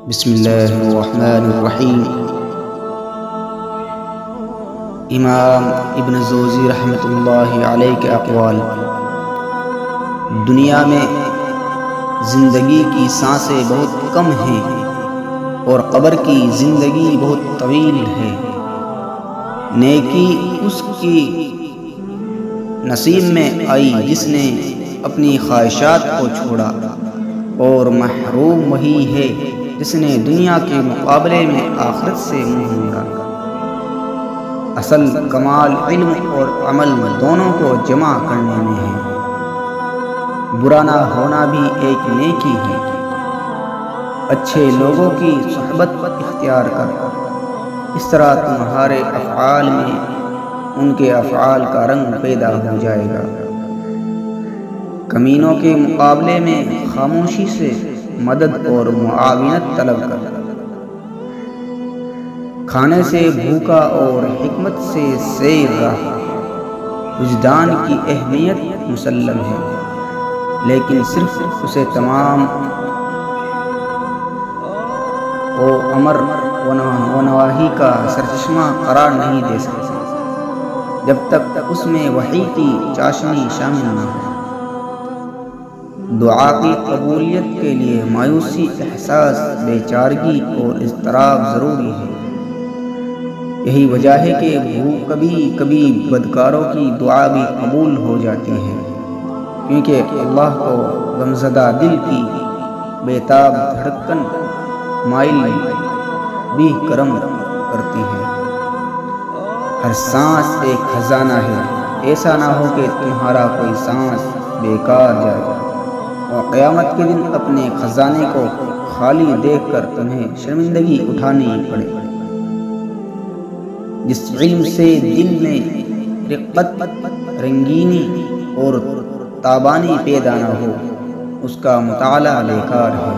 بسم اللہ الرحمن الرحیم۔ امام ابن جوزی رحمۃ اللہ علیہ کے اقوال: دنیا میں زندگی کی سانسیں بہت کم ہیں اور قبر کی زندگی بہت طویل ہے۔ نیکی اس کی نصیب میں آئی جس نے اپنی خواہشات کو چھوڑا، اور محروم وہی ہے جس نے دنیا کے مقابلے میں آخرت سے منہ موڑا۔ اصل کمال علم اور عمل دونوں کو جمع کرنے میں ہے۔ برا نہ ہونا بھی ایک نیکی ہے۔ اچھے لوگوں کی صحبت اختیار کر، اس طرح تمہارے افعال میں ان کے افعال کا رنگ پیدا ہو جائے گا۔ کمینوں کے مقابلے میں خاموشی سے مدد اور معاونت طلب کر۔ کھانے سے بھوکا اور حکمت سے سیر رہا۔ وجدان کی اہمیت مسلم ہے، لیکن صرف اسے تمام و امر و نواہی کا سرچشمہ قرار نہیں دے سکتے جب تک اس میں وحی کی چاشنی شامل نہ ہو۔ دعا کی قبولیت کے لیے مایوسی، احساس، بے چارگی اور اضطراب ضروری ہے۔ یہی وجہ ہے کہ کبھی کبھی بدکاروں کی دعا بھی قبول ہو جاتی ہے، کیونکہ اللہ کو غمزدہ دل کی بےتاب دھڑکن مائل بھی کرم کرتی ہے۔ ہر سانس ایک خزانہ ہے، ایسا نہ ہو کہ تمہارا کوئی سانس بیکار جائے اور قیامت کے دن اپنے خزانے کو خالی دیکھ کر تمہیں شرمندگی اٹھانی پڑے۔ جس علم سے دل میں رقت، رنگینی اور تابانی پیدا نہ ہو، اس کا مطالعہ بیکار ہے۔